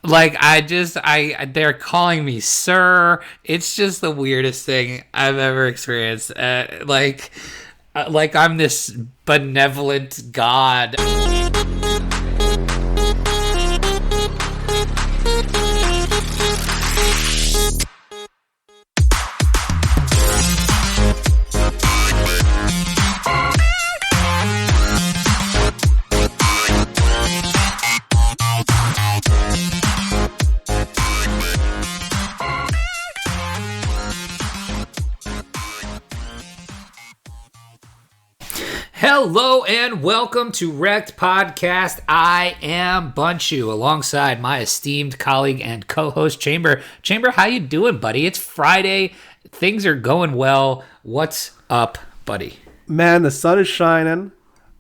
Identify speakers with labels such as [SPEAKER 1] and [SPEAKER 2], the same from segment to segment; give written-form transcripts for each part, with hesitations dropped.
[SPEAKER 1] Like they're calling me sir. It's just the weirdest thing I've ever experienced. Like I'm this benevolent god. Hello and welcome to REKT Podcast. I am Bunchu alongside my esteemed colleague and co-host Chamber. Chamber, how you doing, buddy? It's Friday. Things are going well. What's up, buddy?
[SPEAKER 2] Man, the sun is shining.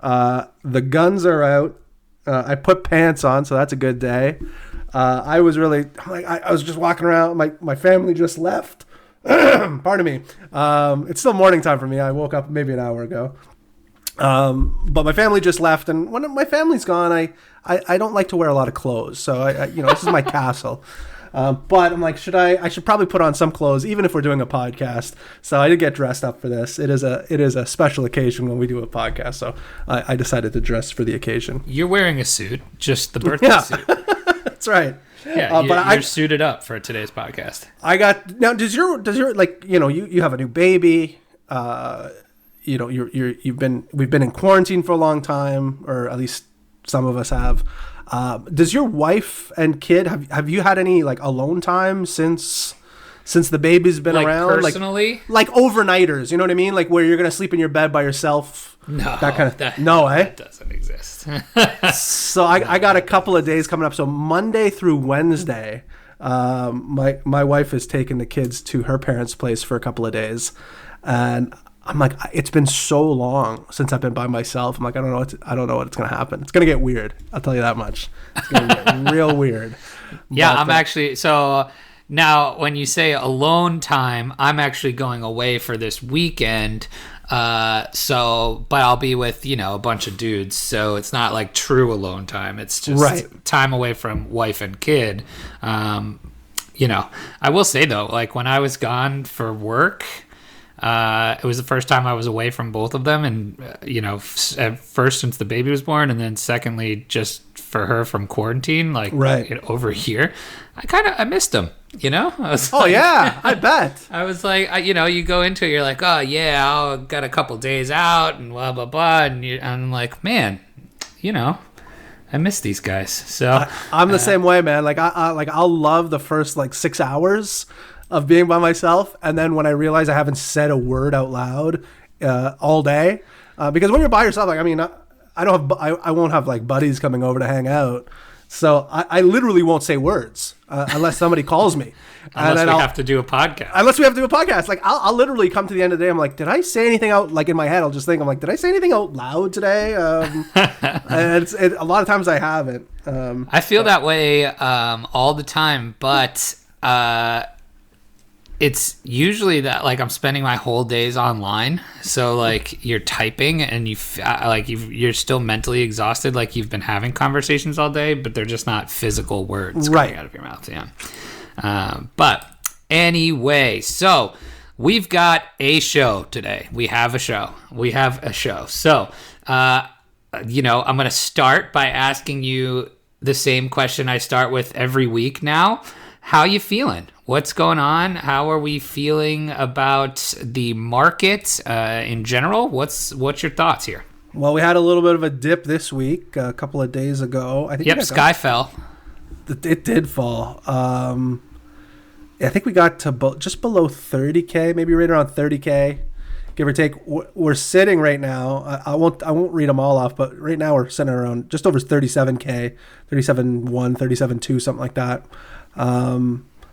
[SPEAKER 2] The guns are out. I put pants on, so that's a good day. I was just walking around. My family just left. Pardon me. It's still morning time for me. I woke up maybe an hour ago. But my family just left, and when my family's gone, I don't like to wear a lot of clothes. So this is my castle. But I'm like, I should probably put on some clothes, even if we're doing a podcast. So I did get dressed up for this. It is a special occasion when we do a podcast. So I decided to dress for the occasion.
[SPEAKER 1] You're wearing a suit, just the birthday suit.
[SPEAKER 2] That's right.
[SPEAKER 1] Yeah, you're suited up for today's podcast.
[SPEAKER 2] Does your you have a new baby. We've been in quarantine for a long time, or at least some of us have. Does your wife and kid have you had any like alone time since the baby's been around?
[SPEAKER 1] Personally,
[SPEAKER 2] like overnighters, you know what I mean? Like where you're gonna sleep in your bed by yourself.
[SPEAKER 1] No,
[SPEAKER 2] that
[SPEAKER 1] doesn't exist.
[SPEAKER 2] So I got a couple of days coming up. So Monday through Wednesday, my wife has taken the kids to her parents' place for a couple of days, and I'm like, it's been so long since I've been by myself. I'm like, I don't know what's gonna happen. It's gonna get weird. I'll tell you that much. It's gonna get real weird.
[SPEAKER 1] Yeah, I'm actually so now when you say alone time, I'm actually going away for this weekend. But I'll be with a bunch of dudes, so it's not like true alone time. It's just time away from wife and kid. I will say though, like when I was gone for work. It was the first time I was away from both of them, and at first since the baby was born, and then secondly just for her from quarantine, over here. I missed them.
[SPEAKER 2] I bet.
[SPEAKER 1] I was like, you go into it, you're like, oh yeah, I got a couple days out and blah blah blah, and I'm like, man, I miss these guys. So
[SPEAKER 2] I'm the same way, man. Like I'll love the first 6 hours of being by myself, and then when I realize I haven't said a word out loud all day, because when you're by yourself, I won't have buddies coming over to hang out, so I literally won't say words unless somebody calls me.
[SPEAKER 1] Unless we have to do a podcast. Like
[SPEAKER 2] I'll literally come to the end of the day. I'm like, did I say anything out? Like in my head, I'll just think, I'm like, did I say anything out loud today? And a lot of times I haven't.
[SPEAKER 1] I feel that way all the time, but. It's usually that I'm spending my whole days online, so you're typing and you're still mentally exhausted, you've been having conversations all day, but they're just not physical words coming out of your mouth. Yeah. But anyway, so we've got a show today. We have a show. So I'm going to start by asking you the same question I start with every week now. How you feeling? What's going on? How are we feeling about the market in general? What's your thoughts here?
[SPEAKER 2] Well, we had a little bit of a dip this week, a couple of days ago.
[SPEAKER 1] Sky fell.
[SPEAKER 2] It did fall. I think we got to just below 30K, maybe right around 30K, give or take. We're sitting right now. I won't read them all off, but right now we're sitting around just over 37K, 37.1, 37.2, something like that.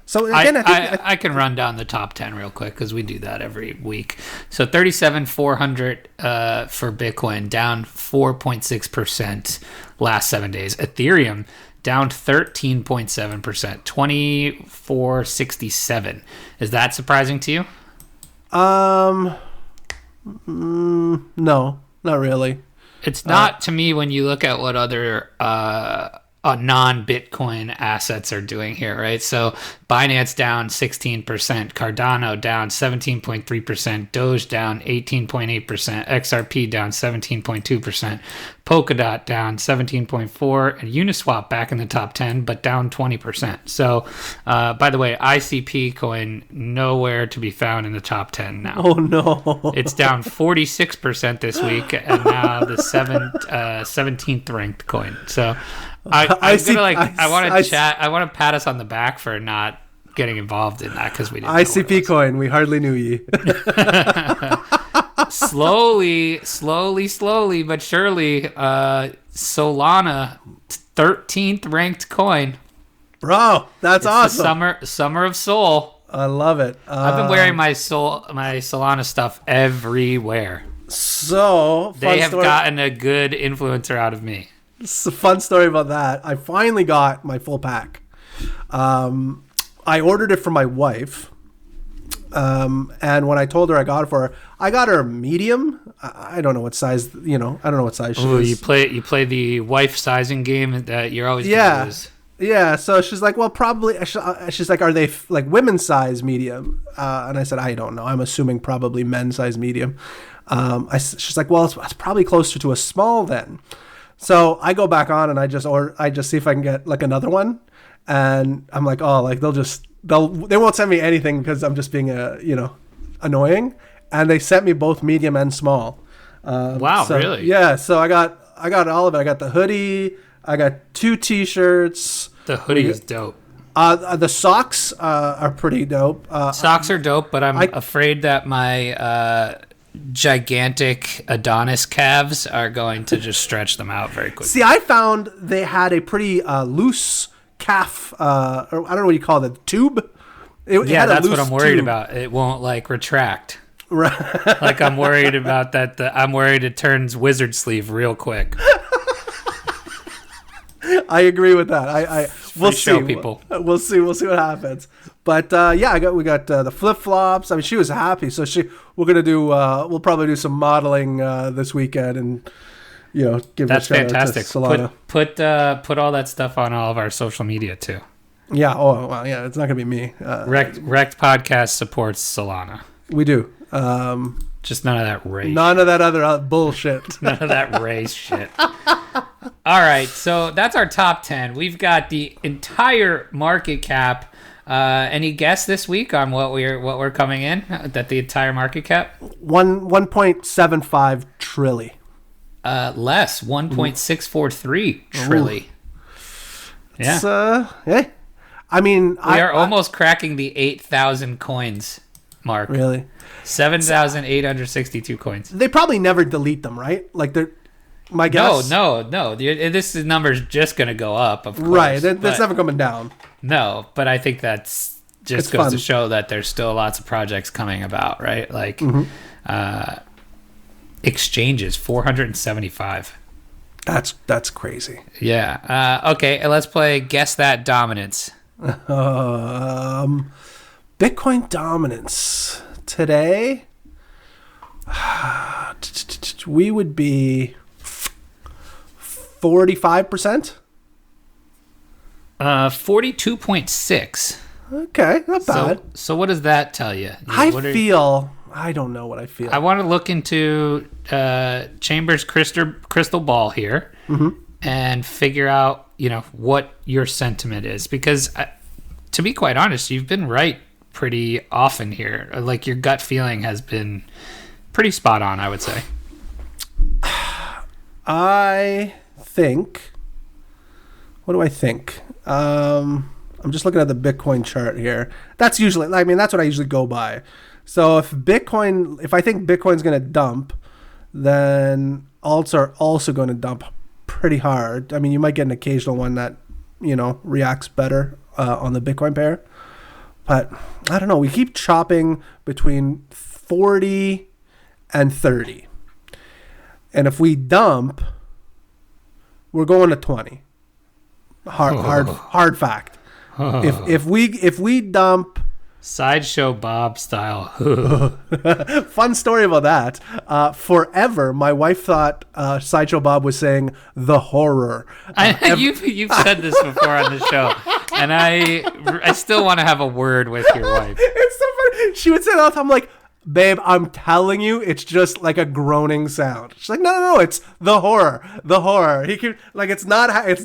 [SPEAKER 2] So again,
[SPEAKER 1] I can run down the top 10 real quick because we do that every week. So 37,400 for Bitcoin, down 4.6% last 7 days. Ethereum down 13.7%, 2467. Is that surprising to you?
[SPEAKER 2] No, not really.
[SPEAKER 1] It's not to me when you look at what other non-Bitcoin assets are doing here, right? So Binance down 16%, Cardano down 17.3%, Doge down 18.8%, XRP down 17.2%, Polkadot down 17.4%, and Uniswap back in the top 10, but down 20%. So, by the way, ICP coin nowhere to be found in the top 10 now.
[SPEAKER 2] Oh no!
[SPEAKER 1] It's down 46% this week, and now the 17th ranked coin. So. I want to pat us on the back for not getting involved in that because we didn't.
[SPEAKER 2] ICP coin, we hardly knew ye.
[SPEAKER 1] slowly, but surely, Solana, 13th ranked coin.
[SPEAKER 2] Bro, that's awesome.
[SPEAKER 1] The summer of Sol.
[SPEAKER 2] I love it.
[SPEAKER 1] I've been wearing my Solana stuff everywhere.
[SPEAKER 2] So
[SPEAKER 1] they have gotten a good influencer out of me.
[SPEAKER 2] It's a fun story about that. I finally got my full pack. I ordered it for my wife. And when I told her I got it for her, I got her medium. I don't know what size, I don't know what size she is.
[SPEAKER 1] You play the wife sizing game that you're always going to lose.
[SPEAKER 2] Yeah. So she's like, well, probably, she's like, are they like women's size medium? And I said, I don't know. I'm assuming probably men's size medium. She's like, well, it's probably closer to a small then. So I go back on and I just see if I can get like another one, and I'm like, oh, like they won't send me anything because I'm just being annoying, and they sent me both medium and small.
[SPEAKER 1] Wow, really?
[SPEAKER 2] Yeah. So I got all of it. I got the hoodie. I got 2 t-shirts.
[SPEAKER 1] The hoodie is dope.
[SPEAKER 2] The socks are pretty dope.
[SPEAKER 1] Socks are dope, but I'm afraid that my gigantic Adonis calves are going to just stretch them out very quickly.
[SPEAKER 2] See, I found they had a pretty loose calf, or I don't know what you call it, tube.
[SPEAKER 1] That's what I'm worried about. It won't like retract.
[SPEAKER 2] Right.
[SPEAKER 1] Like I'm worried about that. I'm worried it turns wizard sleeve real quick.
[SPEAKER 2] I agree with that. We'll see.
[SPEAKER 1] People.
[SPEAKER 2] We'll see what happens. But we got the flip flops. I mean, she was happy. So we'll probably do some modeling this weekend, and give
[SPEAKER 1] that's
[SPEAKER 2] it a
[SPEAKER 1] fantastic.
[SPEAKER 2] Solana.
[SPEAKER 1] Put all that stuff on all of our social media too.
[SPEAKER 2] Yeah. Oh well. Yeah. It's not gonna be me.
[SPEAKER 1] REKT podcast supports Solana.
[SPEAKER 2] We do.
[SPEAKER 1] Just none of that race.
[SPEAKER 2] None of that other bullshit.
[SPEAKER 1] None of that race shit. All right, so that's our top 10. We've got the entire market cap. Any guess this week on what we're coming in? That the entire market cap?
[SPEAKER 2] 1.75 trillion.
[SPEAKER 1] Less, 1.643 trillion.
[SPEAKER 2] Yeah. Yeah. I mean,
[SPEAKER 1] we are almost cracking the 8,000 coins mark.
[SPEAKER 2] Really?
[SPEAKER 1] 7,862 coins.
[SPEAKER 2] They probably never delete them, right? Like they're. My guess.
[SPEAKER 1] No. This number's just going to go up, of course.
[SPEAKER 2] Right. That's never coming down.
[SPEAKER 1] No, but I think that's just goes to show that there's still lots of projects coming about, right? Like exchanges, 475.
[SPEAKER 2] That's crazy.
[SPEAKER 1] Yeah. Okay, let's play Guess That Dominance.
[SPEAKER 2] Bitcoin dominance. Today, we would be 45%.
[SPEAKER 1] 42.6.
[SPEAKER 2] Okay, not bad.
[SPEAKER 1] So what does that tell you?
[SPEAKER 2] I don't know what I feel.
[SPEAKER 1] I want to look into Chambers' crystal ball here and figure out, what your sentiment is. Because to be quite honest, you've been right pretty often here. Like your gut feeling has been pretty spot on, I would say.
[SPEAKER 2] I think. What do I think? I'm just looking at the Bitcoin chart here. That's what I usually go by. So if I think Bitcoin's going to dump, then alts are also going to dump pretty hard. I mean, you might get an occasional one that, reacts better on the Bitcoin pair. But I don't know. We keep chopping between 40 and 30. And if we dump, we're going to 20. Hard fact. If we dump
[SPEAKER 1] Sideshow Bob style.
[SPEAKER 2] Fun story about that. Forever, my wife thought Sideshow Bob was saying the horror.
[SPEAKER 1] You've said this before on the show, and I still want to have a word with your wife.
[SPEAKER 2] It's so funny. She would say that all the time. I'm like, babe, I'm telling you, it's just like a groaning sound. She's like, no, it's the horror. The horror. He can like, it's not.
[SPEAKER 1] It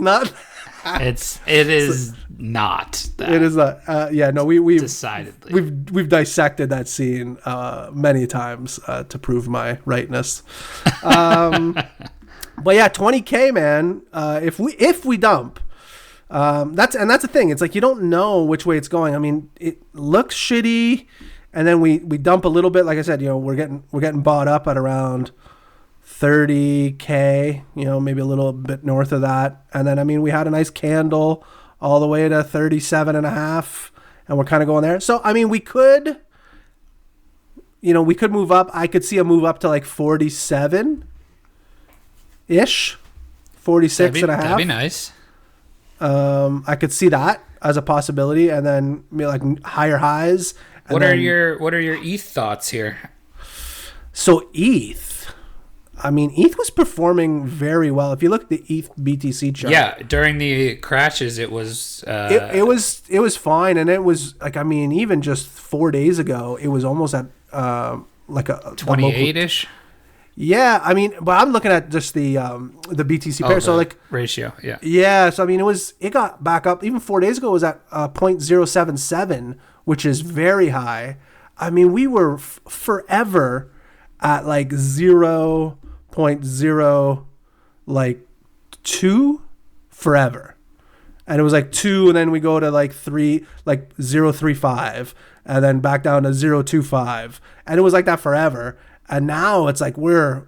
[SPEAKER 1] is not that.
[SPEAKER 2] It is not. Yeah, no, we've
[SPEAKER 1] decidedly
[SPEAKER 2] we've dissected that scene many times to prove my rightness. But yeah, 20K, man. If we dump, that's the thing. It's like you don't know which way it's going. I mean, it looks shitty, and then we dump a little bit. Like I said, we're getting bought up at around 30K, maybe a little bit north of that. And then, I mean, we had a nice candle all the way to 37.5, and we're kind of going there. So, I mean, we could move up. I could see a move up to like 47-ish, 46.5.
[SPEAKER 1] That'd be nice.
[SPEAKER 2] I could see that as a possibility, and then like higher highs.
[SPEAKER 1] What are your ETH thoughts here?
[SPEAKER 2] So ETH. I mean, ETH was performing very well. If you look at the ETH BTC chart,
[SPEAKER 1] yeah, during the crashes, it was
[SPEAKER 2] it was fine, and it was like, I mean, even just 4 days ago, it was almost at like a
[SPEAKER 1] 28-ish.
[SPEAKER 2] Yeah, I mean, but I'm looking at just the BTC pair, so like
[SPEAKER 1] ratio, yeah.
[SPEAKER 2] Yeah, so I mean, it got back up. Even 4 days ago, it was at 0.077, which is very high. I mean, we were forever at like 0.0 like 2 forever, and it was like 2, and then we go to like 3, like 0.35, and then back down to 0.25, and it was like that forever. And now it's like we're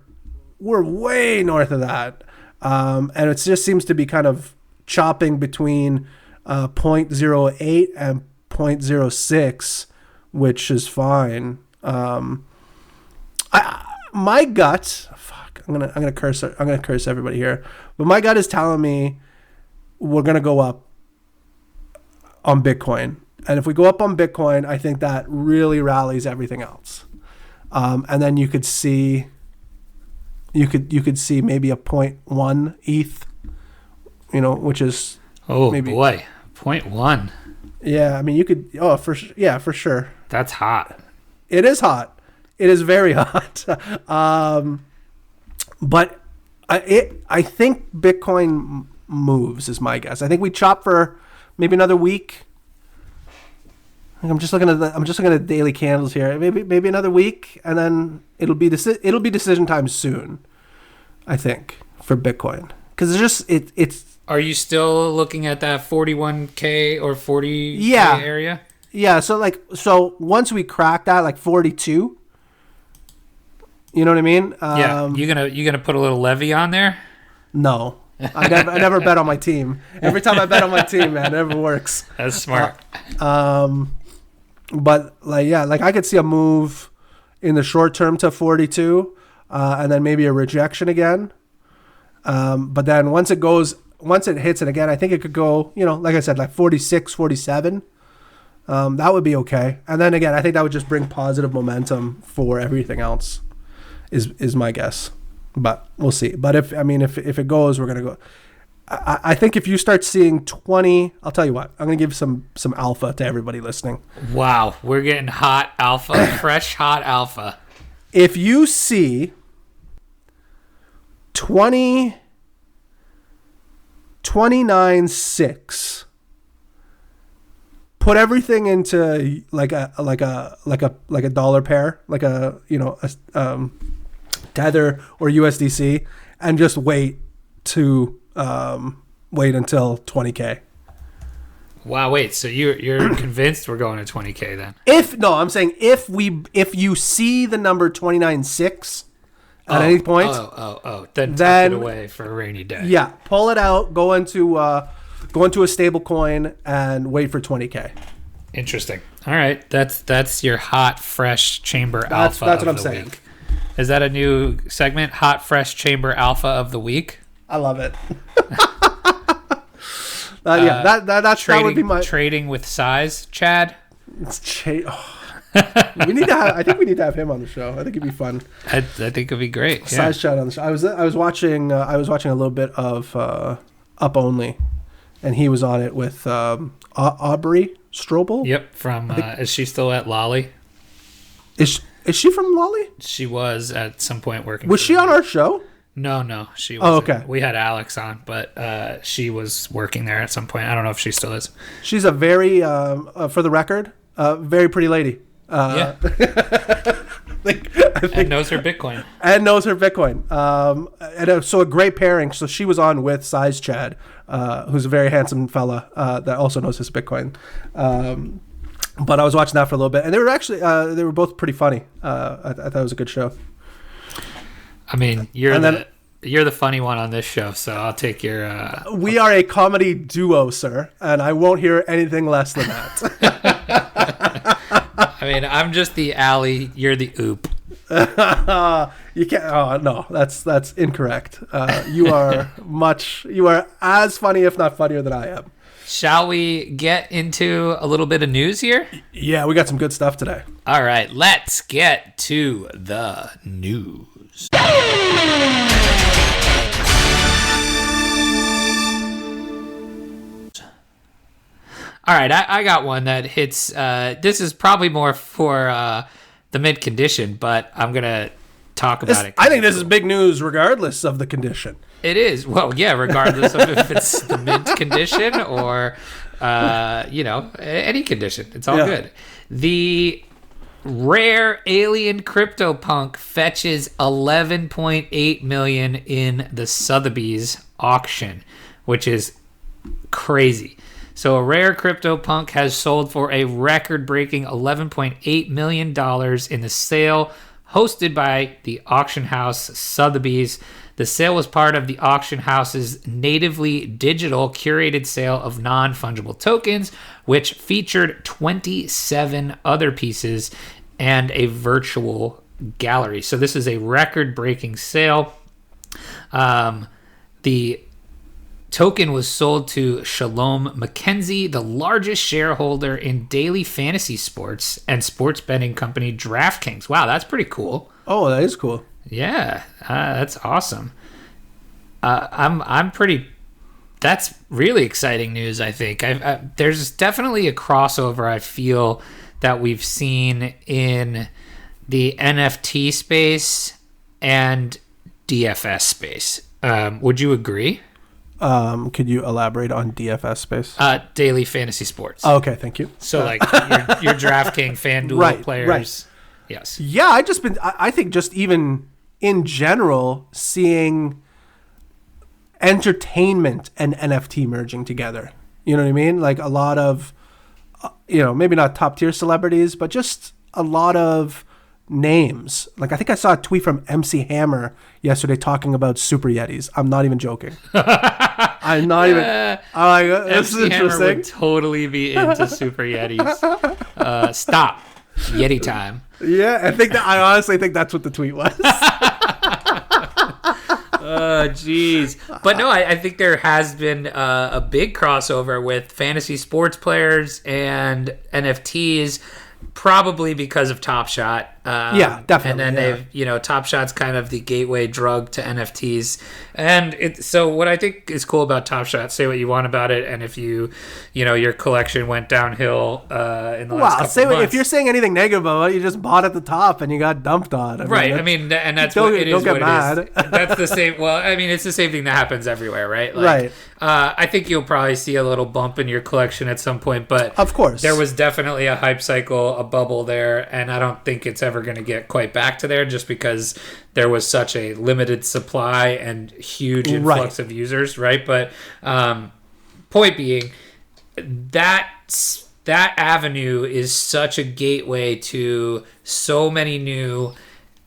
[SPEAKER 2] way north of that, and it just seems to be kind of chopping between 0.08 and 0.06, which is fine. My gut, fuck, I'm gonna curse everybody here, but my gut is telling me we're gonna go up on Bitcoin, and if we go up on Bitcoin, I think that really rallies everything else, and then you could see maybe a 0.1 ETH, which is maybe,
[SPEAKER 1] boy, 0.1.
[SPEAKER 2] Yeah, I mean, you could. Oh, for sure.
[SPEAKER 1] That's hot.
[SPEAKER 2] It is hot. It is very hot. But I think Bitcoin moves is my guess. I think we chop for maybe another week. I'm just looking at daily candles here. Maybe another week, and then it'll be decision time soon, I think, for Bitcoin, because it's.
[SPEAKER 1] Are you still looking at that 41K or 40K area?
[SPEAKER 2] Yeah. So once we crack that, like 42. You know what I mean?
[SPEAKER 1] Yeah. You gonna put a little levy on there?
[SPEAKER 2] No, I never bet on my team. Every time I bet on my team, man, it never works.
[SPEAKER 1] That's smart.
[SPEAKER 2] But like I could see a move in the short term to 42, and then maybe a rejection again. But then once it hits it again, I think it could go, like I said, like 46, 47. That would be okay. And then again, I think that would just bring positive momentum for everything else. Is my guess, but we'll see. But if it goes, we're gonna go. I think if you start seeing 20, I'll tell you what, I'm gonna give some alpha to everybody listening.
[SPEAKER 1] Wow, we're getting hot alpha, fresh hot alpha.
[SPEAKER 2] If you see 29.6, put everything into like a dollar pair, like a Tether or USDC, and just wait until 20K.
[SPEAKER 1] Wow, wait, so you're convinced we're going to 20K then?
[SPEAKER 2] I'm saying if you see the number 29.6 at any point,
[SPEAKER 1] then tuck it away for a rainy day.
[SPEAKER 2] Yeah, pull it out, go into a stable coin, and wait for 20K.
[SPEAKER 1] Interesting. All right, that's your hot, fresh chamber alpha. That's what I'm saying. Week. Is that a new segment? Hot, fresh chamber alpha of the week.
[SPEAKER 2] I love it. That would be my
[SPEAKER 1] trading with size, Chad.
[SPEAKER 2] We need to have. I think we need to have him on the show. I think it'd be fun.
[SPEAKER 1] I think it'd be great. Yeah.
[SPEAKER 2] Size chat on the show. I was watching. I was watching a little bit of Up Only, and he was on it with Aubrey Strobel.
[SPEAKER 1] Yep. From is she still at Lolly?
[SPEAKER 2] Is she from Lolly?
[SPEAKER 1] She was at some point working.
[SPEAKER 2] Was she on our show?
[SPEAKER 1] No, she wasn't.
[SPEAKER 2] Oh, okay.
[SPEAKER 1] We had Alex on, but she was working there at some point. I don't know if she still is.
[SPEAKER 2] She's a very, for the record, very pretty lady.
[SPEAKER 1] Yeah. And knows her Bitcoin.
[SPEAKER 2] So a great pairing. So she was on with Size Chad, who's a very handsome fella that also knows his Bitcoin. But I was watching that for a little bit, and they were actually they were both pretty funny. I thought it was a good show.
[SPEAKER 1] I mean, you're the funny one on this show, so I'll take your.
[SPEAKER 2] We are a comedy duo, sir, and I won't hear anything less than that.
[SPEAKER 1] I mean, I'm just the alley. You're the oop.
[SPEAKER 2] You can't. Oh no, that's incorrect. You are as funny, if not funnier, than I am.
[SPEAKER 1] Shall we get into a little bit of news here?
[SPEAKER 2] Yeah, we got some good stuff today.
[SPEAKER 1] All right, let's get to the news. All right, I got one that hits. This is probably more for the mid condition, but I'm going to talk about it.
[SPEAKER 2] I think this is big news regardless of the condition.
[SPEAKER 1] It is. Well, yeah, regardless of if it's the mint condition or, any condition. It's all good. The rare alien CryptoPunk fetches $11.8 million in the Sotheby's auction, which is crazy. So a rare CryptoPunk has sold for a record-breaking $11.8 million in the sale hosted by the auction house Sotheby's. The sale was part of the auction house's natively digital curated sale of non-fungible tokens, which featured 27 other pieces and a virtual gallery. So this is a record-breaking sale. The token was sold to Shalom McKenzie, the largest shareholder in daily fantasy sports and sports betting company DraftKings. Wow, that's pretty cool.
[SPEAKER 2] Oh, that is cool.
[SPEAKER 1] Yeah, that's awesome. That's really exciting news, I think. There's definitely a crossover, I feel, that we've seen in the NFT space and DFS space. Would you agree?
[SPEAKER 2] Could you elaborate on DFS space?
[SPEAKER 1] Daily fantasy sports.
[SPEAKER 2] Oh, okay, thank you.
[SPEAKER 1] So like your DraftKings, FanDuel players. Right. Yes.
[SPEAKER 2] Yeah, I think just even in general, seeing entertainment and NFT merging together. You know what I mean? Like a lot of, maybe not top tier celebrities, but just a lot of names. Like I think I saw a tweet from MC Hammer yesterday talking about Super Yetis. I'm not even joking. I'm not even. I'm like, this is interesting.
[SPEAKER 1] Hammer would totally be into Super Yetis. Stop. Yeti time.
[SPEAKER 2] Yeah, I honestly think that's what the tweet was.
[SPEAKER 1] Oh, jeez. But no, I think there has been a big crossover with fantasy sports players and NFTs, probably because of Top Shot.
[SPEAKER 2] Yeah, definitely.
[SPEAKER 1] And then they've, Top Shot's kind of the gateway drug to NFTs. And so what I think is cool about Top Shot, say what you want about it, and if your collection went downhill in the last couple months.
[SPEAKER 2] If you're saying anything negative about it, you just bought at the top and you got dumped on.
[SPEAKER 1] And that's what it is. Don't get mad. That's the same. Well, I mean, it's the same thing that happens everywhere, right?
[SPEAKER 2] Right.
[SPEAKER 1] I think you'll probably see a little bump in your collection at some point, but
[SPEAKER 2] of course,
[SPEAKER 1] there was definitely a hype cycle, a bubble there, and I don't think it's ever going to get quite back to there just because there was such a limited supply and huge influx of users, right? But point being, that avenue is such a gateway to so many new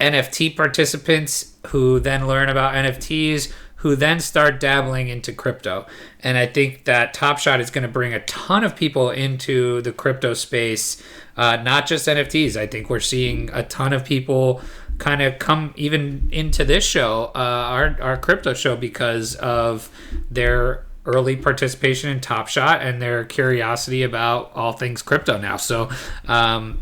[SPEAKER 1] NFT participants who then learn about NFTs, who then start dabbling into crypto. And I think that Top Shot is going to bring a ton of people into the crypto space, not just NFTs. I think we're seeing a ton of people kind of come even into this show, our crypto show, because of their early participation in Top Shot and their curiosity about all things crypto now. So, and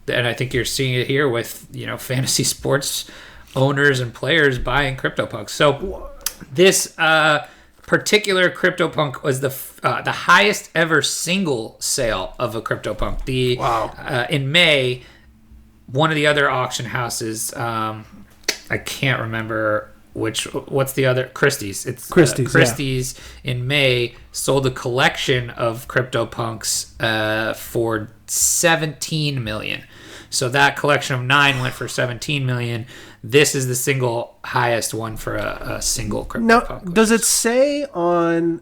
[SPEAKER 1] I think you're seeing it here with, fantasy sports owners and players buying CryptoPunks. So this particular CryptoPunk was the highest ever single sale of a CryptoPunk. In May, one of the other auction houses, I can't remember what's the other, Christie's. It's Christie's in May sold a collection of CryptoPunks for $17 million. So that collection of 9 went for $17 million. This is the single highest one for a single CryptoPunk.
[SPEAKER 2] Now, does it say on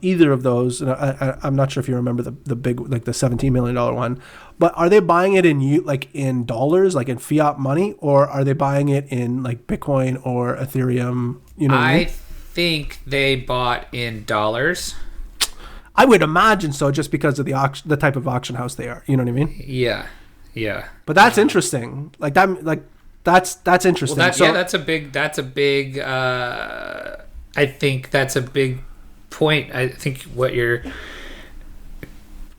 [SPEAKER 2] either of those? And I'm not sure if you remember the big, like the $17 million one, but are they buying it in dollars, like in fiat money, or are they buying it in like Bitcoin or Ethereum?
[SPEAKER 1] I think they bought in dollars.
[SPEAKER 2] I would imagine so, just because of the type of auction house they are. You know what I mean?
[SPEAKER 1] Yeah.
[SPEAKER 2] But that's interesting. That's interesting.
[SPEAKER 1] Well, that's a big. I think that's a big point. I think what you're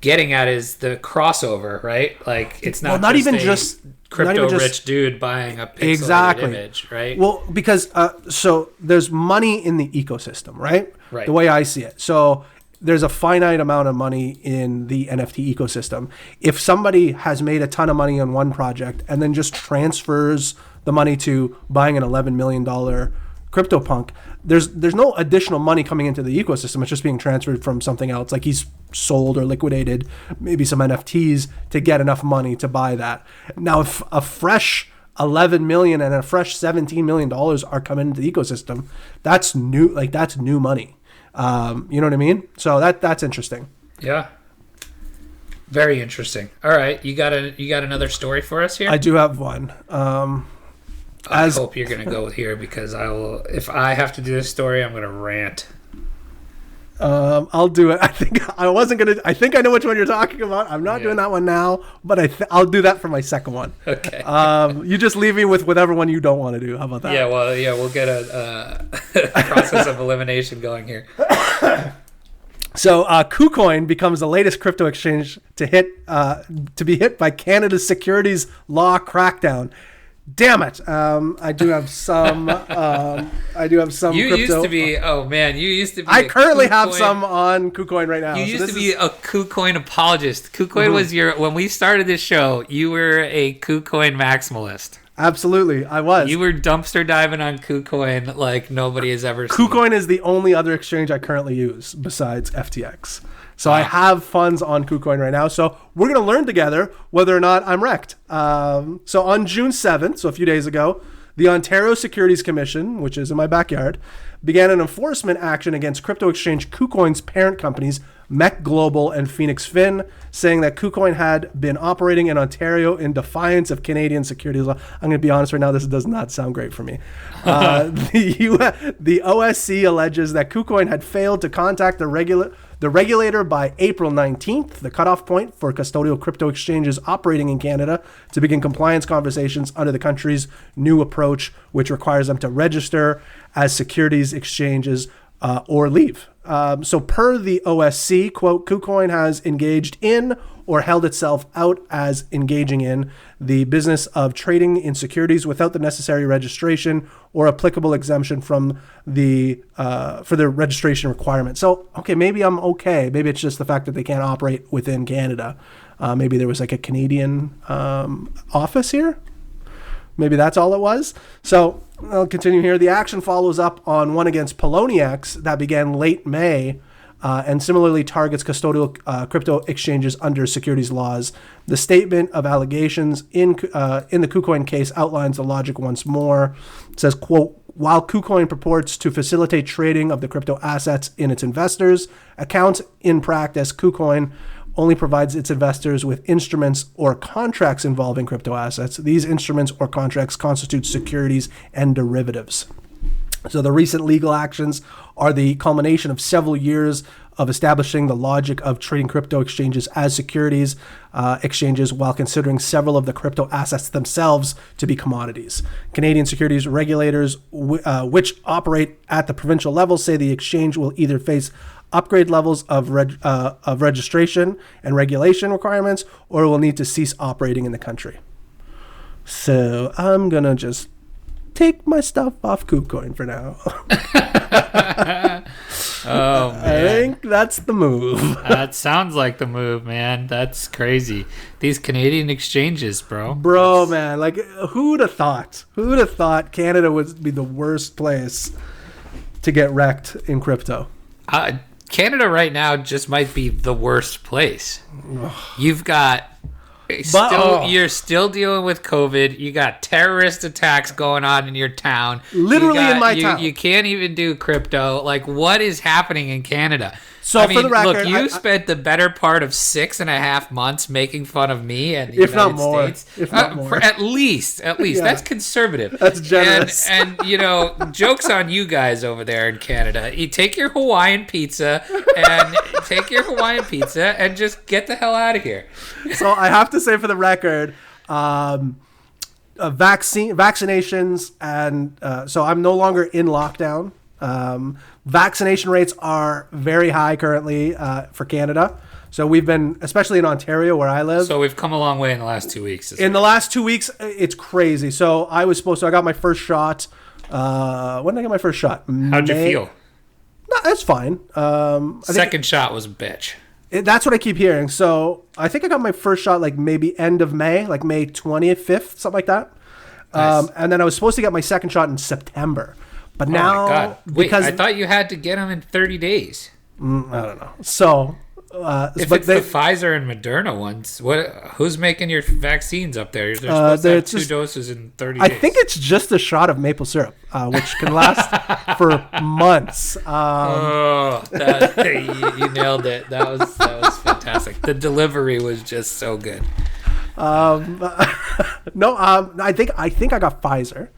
[SPEAKER 1] getting at is the crossover, right? Like, it's not just crypto rich dude buying a pixelated image, right?
[SPEAKER 2] Well, because so there's money in the ecosystem, right?
[SPEAKER 1] Right.
[SPEAKER 2] The way I see it. So there's a finite amount of money in the NFT ecosystem. If somebody has made a ton of money on one project and then just transfers the money to buying an $11 million CryptoPunk, there's no additional money coming into the ecosystem. It's just being transferred from something else. Like, he's sold or liquidated maybe some NFTs to get enough money to buy that. Now, if a fresh $11 million and a fresh $17 million are coming into the ecosystem, that's new. Like, that's new money. You know what I mean? So that's interesting.
[SPEAKER 1] Yeah. Very interesting. All right, you got another story for us here?
[SPEAKER 2] I do have one.
[SPEAKER 1] I hope you're going to go here, because I will. If I have to do this story, I'm going to rant.
[SPEAKER 2] I'll do it. I think I know which one you're talking about. I'm not doing that one now, but I'll do that for my second one.
[SPEAKER 1] Okay.
[SPEAKER 2] You just leave me with whatever one you don't want to do. How about that?
[SPEAKER 1] Yeah. Well, we'll get a process of elimination going here.
[SPEAKER 2] So, KuCoin becomes the latest crypto exchange to be hit by Canada's securities law crackdown. Damn it! I do have some.
[SPEAKER 1] You
[SPEAKER 2] crypto.
[SPEAKER 1] used to be. Oh man, you used to be.
[SPEAKER 2] I currently have some on KuCoin right now.
[SPEAKER 1] You used to be a KuCoin apologist. KuCoin was when we started this show. You were a KuCoin maximalist.
[SPEAKER 2] Absolutely, I was.
[SPEAKER 1] You were dumpster diving on KuCoin like nobody has ever seen.
[SPEAKER 2] KuCoin is the only other exchange I currently use besides FTX. So I have funds on KuCoin right now. So we're going to learn together whether or not I'm REKT. So on June 7th, so a few days ago, the Ontario Securities Commission, which is in my backyard, began an enforcement action against crypto exchange KuCoin's parent companies, Mech Global and Phoenix Fin, saying that KuCoin had been operating in Ontario in defiance of Canadian securities law. I'm going to be honest right now, this does not sound great for me. The OSC alleges that KuCoin had failed to contact the regulator by April 19th, the cutoff point for custodial crypto exchanges operating in Canada, to begin compliance conversations under the country's new approach, which requires them to register as securities exchanges or leave. So per the OSC, quote, KuCoin has engaged in or held itself out as engaging in the business of trading in securities without the necessary registration or applicable exemption from the for the registration requirement. So, okay, maybe I'm okay. Maybe it's just the fact that they can't operate within Canada. Maybe there was like a Canadian office here. Maybe that's all it was. So I'll continue here. The action follows up on one against Poloniex that began late May and similarly targets custodial crypto exchanges under securities laws. The statement of allegations in the KuCoin case outlines the logic once more. It says, quote, while KuCoin purports to facilitate trading of the crypto assets in its investors' accounts, in practice, KuCoin only provides its investors with instruments or contracts involving crypto assets. These instruments or contracts constitute securities and derivatives. So the recent legal actions are the culmination of several years of establishing the logic of treating crypto exchanges as securities exchanges while considering several of the crypto assets themselves to be commodities. Canadian securities regulators, which operate at the provincial level, say the exchange will either face upgrade levels of registration and regulation requirements, or will need to cease operating in the country. So I'm going to just take my stuff off KuCoin for now.
[SPEAKER 1] Oh, man.
[SPEAKER 2] I think that's the move.
[SPEAKER 1] That sounds like the move, man. That's crazy. These Canadian exchanges, bro.
[SPEAKER 2] Man, like, who'd have thought? Who'd have thought Canada would be the worst place to get wrecked in crypto?
[SPEAKER 1] Canada right now just might be the worst place. You've got... You're still dealing with COVID. You got terrorist attacks going on in your town.
[SPEAKER 2] Literally in my town.
[SPEAKER 1] You can't even do crypto. Like, what is happening in Canada?
[SPEAKER 2] So for the record,
[SPEAKER 1] look, you spent the better part of 6.5 months making fun of me and the United States.
[SPEAKER 2] If not more.
[SPEAKER 1] At least. Yeah. That's conservative.
[SPEAKER 2] That's generous.
[SPEAKER 1] And jokes on you guys over there in Canada. You take your Hawaiian pizza and just get the hell out of here.
[SPEAKER 2] So I have to say, for the record, vaccinations, and so I'm no longer in lockdown. Vaccination rates are very high currently for Canada. So we've been, especially in Ontario where I live.
[SPEAKER 1] So we've come a long way in the last 2 weeks.
[SPEAKER 2] In the last 2 weeks, it's crazy. So I got my first shot. When did I get my first shot?
[SPEAKER 1] How'd you feel?
[SPEAKER 2] No, that's fine.
[SPEAKER 1] Second shot was a bitch.
[SPEAKER 2] That's what I keep hearing. So I think I got my first shot like maybe end of May, like May 20th, 5th, something like that. Nice. And then I was supposed to get my second shot in September. But now,
[SPEAKER 1] my God. Wait, I thought you had to get them in 30 days.
[SPEAKER 2] I don't know. So,
[SPEAKER 1] if it's the Pfizer and Moderna ones, who's making your vaccines up there? They're supposed to have 2 doses in 30 days.
[SPEAKER 2] I think it's just a shot of maple syrup, which can last for months.
[SPEAKER 1] You nailed it. That was fantastic. The delivery was just so good.
[SPEAKER 2] I think I got Pfizer.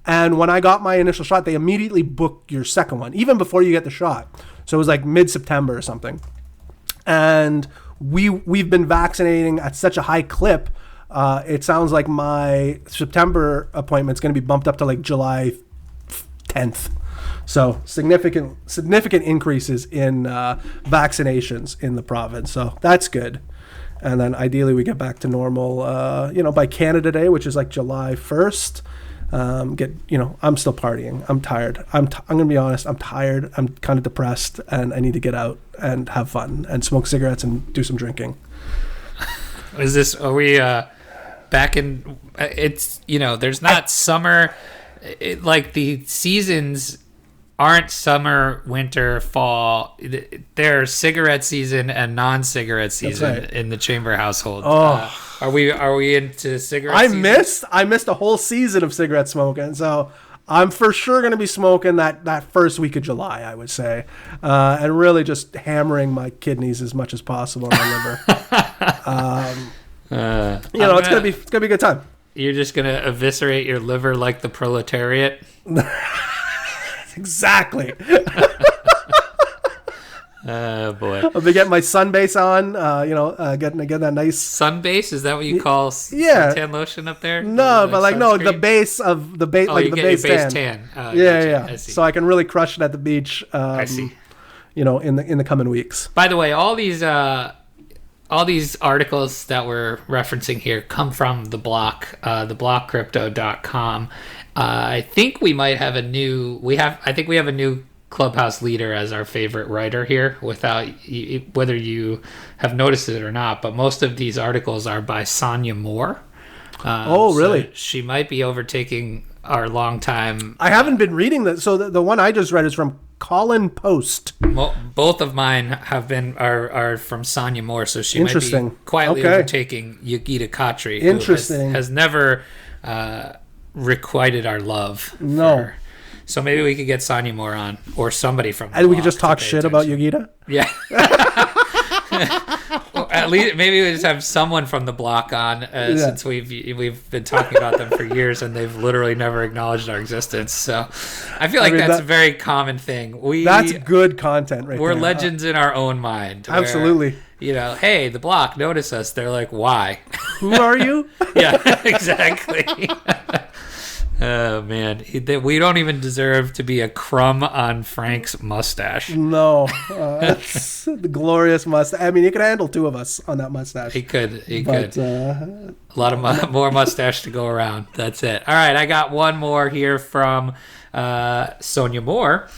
[SPEAKER 2] And when I got my initial shot, they immediately booked your second one, even before you get the shot. So it was like mid-September or something. And we've been vaccinating at such a high clip. It sounds like my September appointment's going to be bumped up to like July 10th. So significant increases in vaccinations in the province. So that's good. And then ideally we get back to normal, by Canada Day, which is like July 1st. I'm still partying. I'm tired. I'm going to be honest. I'm tired. I'm kind of depressed, and I need to get out and have fun and smoke cigarettes and do some drinking.
[SPEAKER 1] Are we back in, there's not summer, like the seasons aren't summer, winter, fall. There's cigarette season and non-cigarette season in the Chamber household. Are we into cigarette season?
[SPEAKER 2] I missed a whole season of cigarette smoking, so I'm for sure going to be smoking that first week of July, I would say, and really just hammering my kidneys as much as possible in my liver. It's gonna be a good time.
[SPEAKER 1] You're just gonna eviscerate your liver like the proletariat.
[SPEAKER 2] Exactly.
[SPEAKER 1] Oh boy!
[SPEAKER 2] I'll be getting my sunbase on. Getting that nice
[SPEAKER 1] sunbase. Is that what you call tan lotion up there?
[SPEAKER 2] No, but the base of the base, like the base
[SPEAKER 1] tan.
[SPEAKER 2] Yeah. So I can really crush it at the beach.
[SPEAKER 1] I see.
[SPEAKER 2] In the coming weeks.
[SPEAKER 1] By the way, all these articles that we're referencing here come from the block, theblockcrypto.com. I think we might have a new Clubhouse leader as our favorite writer here, without whether you have noticed it or not. But most of these articles are by Sonia Moore.
[SPEAKER 2] Really?
[SPEAKER 1] So she might be overtaking our longtime.
[SPEAKER 2] I haven't been reading that. So the one I just read is from Colin Post.
[SPEAKER 1] Both of mine are from Sonia Moore, so she might be quietly overtaking Yogita Khatri,
[SPEAKER 2] Interesting.
[SPEAKER 1] who has never requited our love.
[SPEAKER 2] No.
[SPEAKER 1] So maybe we could get Sonia Moore on, or somebody from.
[SPEAKER 2] And we could just talk shit about Yogita.
[SPEAKER 1] Yeah. At least maybe we just have someone from the block on since we've been talking about them for years and they've literally never acknowledged our existence. So I feel like that's a very common thing.
[SPEAKER 2] That's good content right
[SPEAKER 1] we're
[SPEAKER 2] there.
[SPEAKER 1] legends in our own mind.
[SPEAKER 2] Absolutely.
[SPEAKER 1] Where, hey, the block, notice us. They're like, why?
[SPEAKER 2] Who are you?
[SPEAKER 1] Yeah, exactly. Oh, man. We don't even deserve to be a crumb on Frank's mustache.
[SPEAKER 2] No. That's the glorious mustache. I mean, he could handle two of us on that mustache.
[SPEAKER 1] He could. A lot of more mustache to go around. That's it. All right, I got one more here from Sonia Moore.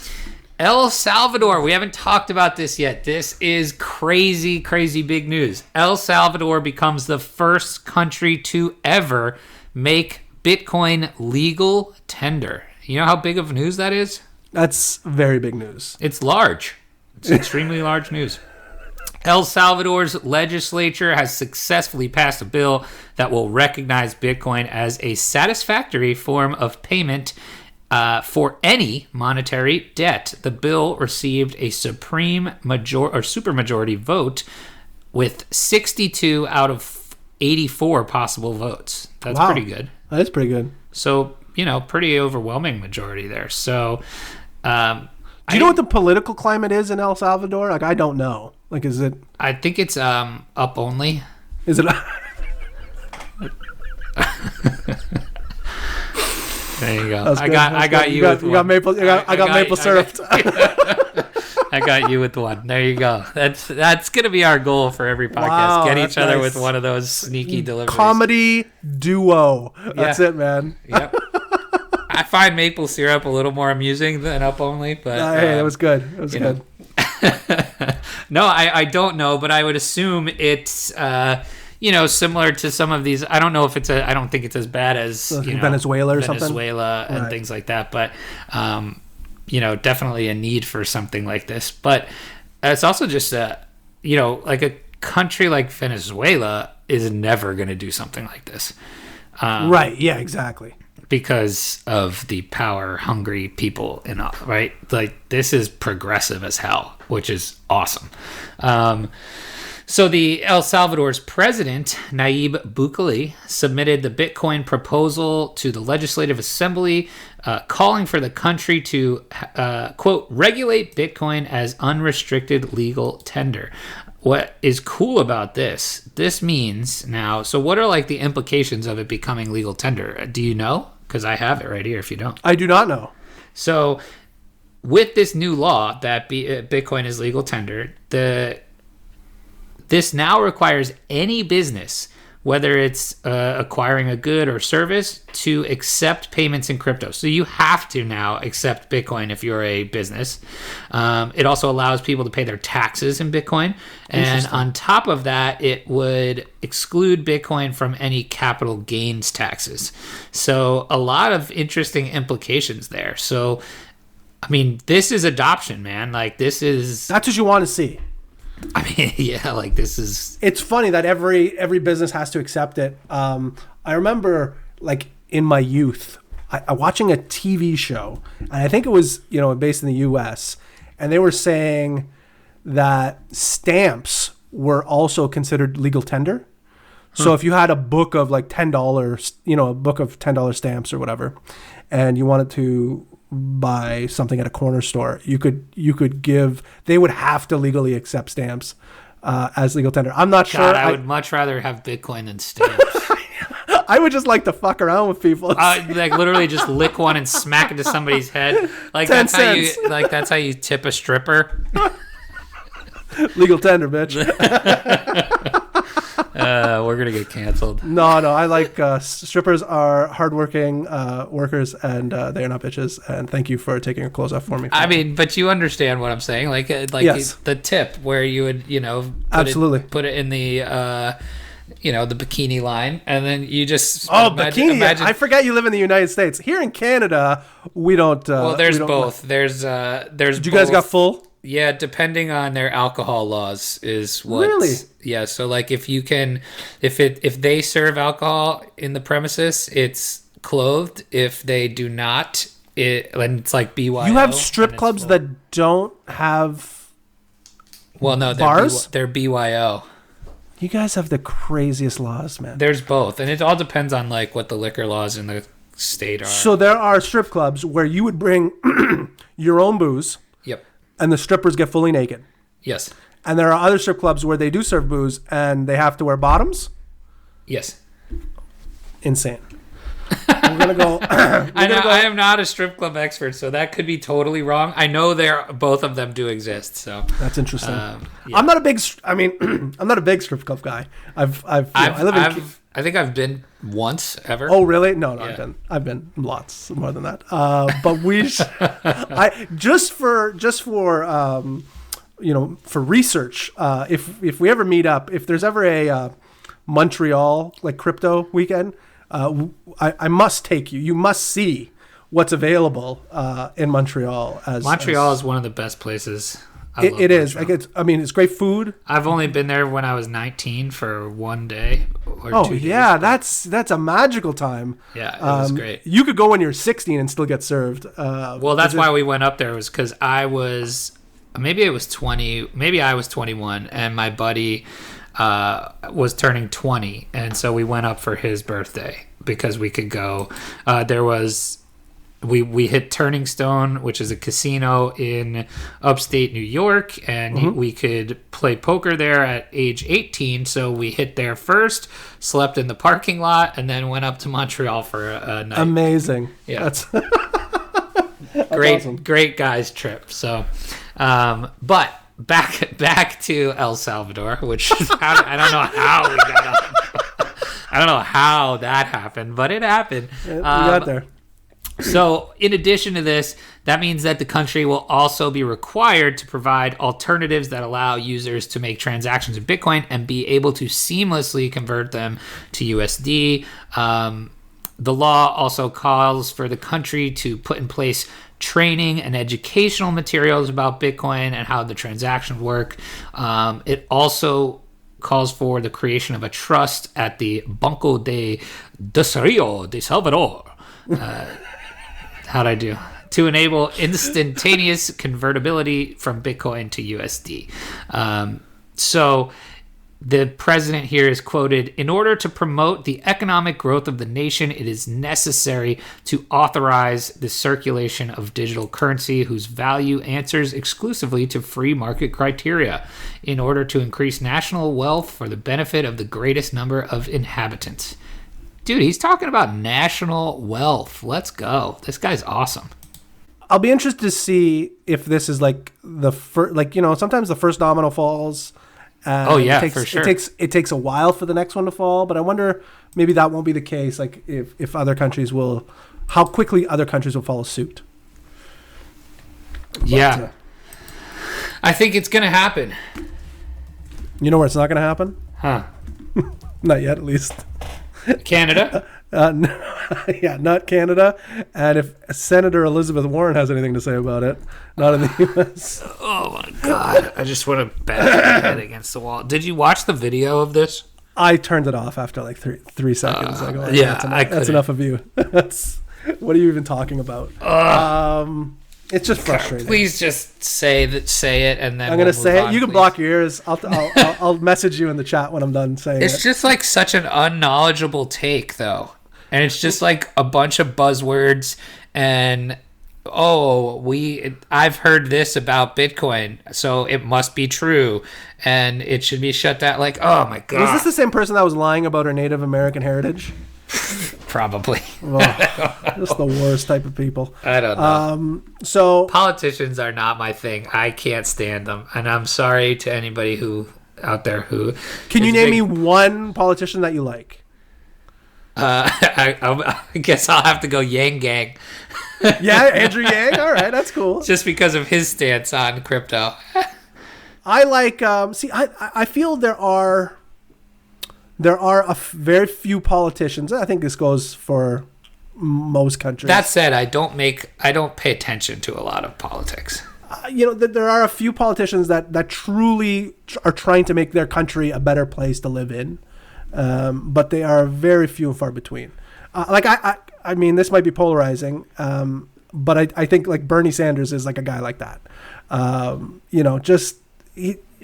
[SPEAKER 1] El Salvador. We haven't talked about this yet. This is crazy, crazy big news. El Salvador becomes the first country to ever make Bitcoin legal tender. You know how big of news that is?
[SPEAKER 2] That's very big news.
[SPEAKER 1] It's large. It's extremely large news. El Salvador's legislature has successfully passed a bill that will recognize Bitcoin as a satisfactory form of payment for any monetary debt. The bill received a supermajority vote with 62 out of 84 possible votes. That's pretty good.
[SPEAKER 2] That is pretty good.
[SPEAKER 1] So, pretty overwhelming majority there. So,
[SPEAKER 2] do you know what the political climate is in El Salvador? Like, I don't know. Like, is it?
[SPEAKER 1] I think it's up only.
[SPEAKER 2] Is it?
[SPEAKER 1] There you go. I got you with one.
[SPEAKER 2] I got maple syrup.
[SPEAKER 1] I got you with one. There you go. That's gonna be our goal for every podcast.
[SPEAKER 2] Wow,
[SPEAKER 1] Get each other
[SPEAKER 2] nice.
[SPEAKER 1] with one of those sneaky deliveries.
[SPEAKER 2] Comedy duo. That's it, man.
[SPEAKER 1] Yep. I find maple syrup a little more amusing than up only, but
[SPEAKER 2] hey, it was good. It was good.
[SPEAKER 1] No, I don't know, but I would assume it's similar to some of these. I don't know if I don't think it's as bad as
[SPEAKER 2] Venezuela or something.
[SPEAKER 1] Venezuela and things like that, but definitely a need for something like this. But it's also just like a country like Venezuela is never going to do something like this.
[SPEAKER 2] Right. Yeah, exactly.
[SPEAKER 1] Because of the power-hungry people right? Like, this is progressive as hell, which is awesome. So the El Salvador's president, Nayib Bukele, submitted the Bitcoin proposal to the Legislative Assembly, calling for the country to, quote, regulate Bitcoin as unrestricted legal tender. What is cool about this means now, so what are like the implications of it becoming legal tender? Do you know? Because I have it right here if you don't.
[SPEAKER 2] I do not know.
[SPEAKER 1] So with this new law that Bitcoin is legal tender, this now requires any business, whether it's acquiring a good or service, to accept payments in crypto. So you have to now accept Bitcoin if you're a business. It also allows people to pay their taxes in Bitcoin. And on top of that, it would exclude Bitcoin from any capital gains taxes. So a lot of interesting implications there. So, I mean, this is adoption, man. Like, this is...
[SPEAKER 2] That's what you want to see.
[SPEAKER 1] I mean, yeah, like, this is...
[SPEAKER 2] It's funny that every business has to accept it. I remember, like, in my youth, I watching a TV show, and I think it was, based in the U.S., and they were saying that stamps were also considered legal tender. So if you had a book of, like, $10, a book of $10 stamps or whatever, and you wanted to buy something at a corner store, you could give, they would have to legally accept stamps as legal tender. I'm not sure.
[SPEAKER 1] I would much rather have Bitcoin than stamps.
[SPEAKER 2] I would just like to fuck around with people.
[SPEAKER 1] Like, literally just lick one and smack it to somebody's head. Like,
[SPEAKER 2] 10
[SPEAKER 1] that's
[SPEAKER 2] cents.
[SPEAKER 1] That's how you tip a stripper.
[SPEAKER 2] Legal tender, bitch.
[SPEAKER 1] We're gonna get canceled.
[SPEAKER 2] No, I like strippers are hardworking workers, and they are not bitches. And thank you for taking your clothes off for me.
[SPEAKER 1] I mean, but you understand what I'm saying, like
[SPEAKER 2] yes.
[SPEAKER 1] The tip where you would,
[SPEAKER 2] absolutely
[SPEAKER 1] put it in the, the bikini line, and then you just
[SPEAKER 2] bikini. I forget you live in the United States. Here in Canada, we don't.
[SPEAKER 1] Well, there's both. There's.
[SPEAKER 2] Did you guys got full?
[SPEAKER 1] Yeah, depending on their alcohol laws is what.
[SPEAKER 2] Really?
[SPEAKER 1] Yeah, so like if they serve alcohol in the premises, it's clothed. If they do not, and it's like BYO.
[SPEAKER 2] You have strip clubs that don't have.
[SPEAKER 1] Well, no,
[SPEAKER 2] bars.
[SPEAKER 1] They're BYO.
[SPEAKER 2] You guys have the craziest laws, man.
[SPEAKER 1] There's both, and it all depends on like what the liquor laws in the state are.
[SPEAKER 2] So there are strip clubs where you would bring your own booze.
[SPEAKER 1] Yep.
[SPEAKER 2] And the strippers get fully naked.
[SPEAKER 1] Yes.
[SPEAKER 2] And there are other strip clubs where they do serve booze and they have to wear bottoms.
[SPEAKER 1] Yes.
[SPEAKER 2] Insane. We're gonna go.
[SPEAKER 1] I am not a strip club expert, so that could be totally wrong. I know both of them do exist. So
[SPEAKER 2] that's interesting.
[SPEAKER 1] Yeah.
[SPEAKER 2] I'm not a big. I'm not a big strip club guy. I
[SPEAKER 1] think I've been once ever.
[SPEAKER 2] Oh really? No,
[SPEAKER 1] Yeah.
[SPEAKER 2] I've been lots more than that. But for research. If we ever meet up, if there's ever a Montreal like crypto weekend. I must take you. You must see what's available in Montreal.
[SPEAKER 1] Montreal is one of the best places.
[SPEAKER 2] It is. It's great food.
[SPEAKER 1] I've only been there when I was 19 for one day or 2 days.
[SPEAKER 2] Yeah, that's a magical time.
[SPEAKER 1] Yeah, it was great.
[SPEAKER 2] You could go when you're 16 and still get served.
[SPEAKER 1] Well, that's why we went up there, was because maybe I was 21, and my buddy was turning 20, and so we went up for his birthday because we could go. We hit Turning Stone, which is a casino in upstate New York, and we could play poker there at age 18. So we hit there first, slept in the parking lot, and then went up to Montreal for a night.
[SPEAKER 2] Amazing.
[SPEAKER 1] Yeah,
[SPEAKER 2] that's
[SPEAKER 1] great,
[SPEAKER 2] awesome.
[SPEAKER 1] Great guys trip. So, but back to El Salvador, which I don't know how we got on. I don't know how that happened, but it happened.
[SPEAKER 2] We got there.
[SPEAKER 1] So, in addition to this, that means that the country will also be required to provide alternatives that allow users to make transactions in Bitcoin and be able to seamlessly convert them to USD. The law also calls for the country to put in place training and educational materials about Bitcoin and how the transactions work. It also calls for the creation of a trust at the Banco de Desarrollo de Salvador. How'd I do? To enable instantaneous convertibility from Bitcoin to USD. So the president here is quoted, "In order to promote the economic growth of the nation, it is necessary to authorize the circulation of digital currency whose value answers exclusively to free market criteria in order to increase national wealth for the benefit of the greatest number of inhabitants." Dude, he's talking about national wealth. Let's go. This guy's awesome.
[SPEAKER 2] I'll be interested to see if this is like the first, sometimes the first domino falls. For sure. It takes a while for the next one to fall, but I wonder maybe that won't be the case. Like if other countries how quickly other countries will follow suit.
[SPEAKER 1] Yeah. I think it's going to happen.
[SPEAKER 2] You know where it's not going to happen?
[SPEAKER 1] Huh.
[SPEAKER 2] Not yet, at least.
[SPEAKER 1] Canada?
[SPEAKER 2] Yeah, not Canada. And if Senator Elizabeth Warren has anything to say about it, not in the U.S.
[SPEAKER 1] Oh, my God. I just want to bang my head against the wall. Did you watch the video of this?
[SPEAKER 2] I turned it off after like three seconds. I go, that's enough of you. What are you even talking about? It's just frustrating.
[SPEAKER 1] Please just say it, and then
[SPEAKER 2] I'm gonna say it. You can block your ears. I'll message you in the chat when I'm done saying it.
[SPEAKER 1] It's just like such an unknowledgeable take, though, and it's just like a bunch of buzzwords and I've heard this about Bitcoin, so it must be true, and it should be shut down. Like, oh my God,
[SPEAKER 2] was this the same person that was lying about her Native American heritage?
[SPEAKER 1] Probably.
[SPEAKER 2] Just the worst type of people.
[SPEAKER 1] I don't know.
[SPEAKER 2] So
[SPEAKER 1] politicians are not my thing. I can't stand them, and I'm sorry to anybody out there who.
[SPEAKER 2] Can you name me one politician that you like?
[SPEAKER 1] I guess I'll have to go Yang Gang.
[SPEAKER 2] Yeah, Andrew Yang. All right, that's cool.
[SPEAKER 1] Just because of his stance on crypto.
[SPEAKER 2] I like. I feel there are very few politicians. I think this goes for most countries.
[SPEAKER 1] That said, I don't pay attention to a lot of politics.
[SPEAKER 2] There are a few politicians that truly are trying to make their country a better place to live in, but they are very few and far between. I mean, this might be polarizing, but I think like Bernie Sanders is like a guy like that.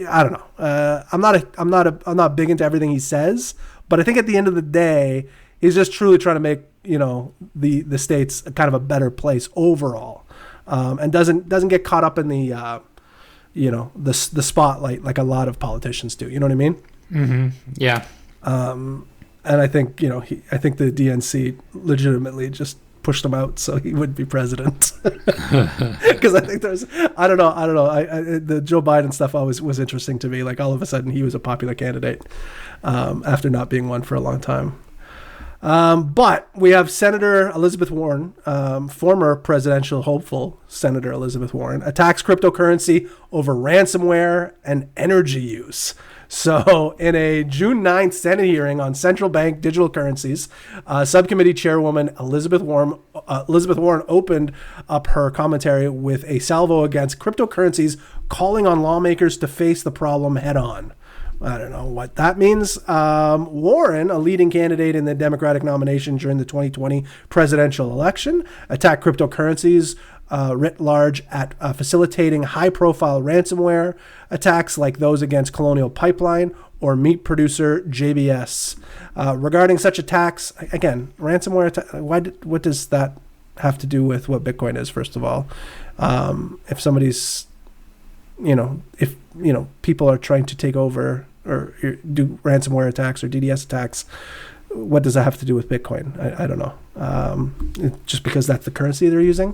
[SPEAKER 2] I don't know. I'm not big into everything he says, but I think at the end of the day, he's just truly trying to make, the states kind of a better place overall, and doesn't get caught up in the the spotlight like a lot of politicians do. You know what I mean?
[SPEAKER 1] Mm-hmm. Yeah.
[SPEAKER 2] And I think I think the DNC legitimately just pushed him out so he would be president. Because I think I don't know. The Joe Biden stuff always was interesting to me. Like all of a sudden he was a popular candidate after not being one for a long time. But we have Senator Elizabeth Warren, former presidential hopeful Senator Elizabeth Warren, attacks cryptocurrency over ransomware and energy use. So in a June 9th Senate hearing on central bank digital currencies, subcommittee chairwoman Elizabeth Warren opened up her commentary with a salvo against cryptocurrencies, calling on lawmakers to face the problem head on. I don't know what that means. Warren, a leading candidate in the Democratic nomination during the 2020 presidential election, attacked cryptocurrencies writ large at facilitating high-profile ransomware attacks like those against Colonial Pipeline or meat producer JBS. Regarding such attacks, again, ransomware, what does that have to do with what Bitcoin is, first of all? If somebody's, if people are trying to take over or do ransomware attacks or DDoS attacks, what does that have to do with Bitcoin? I don't know. Just because that's the currency they're using.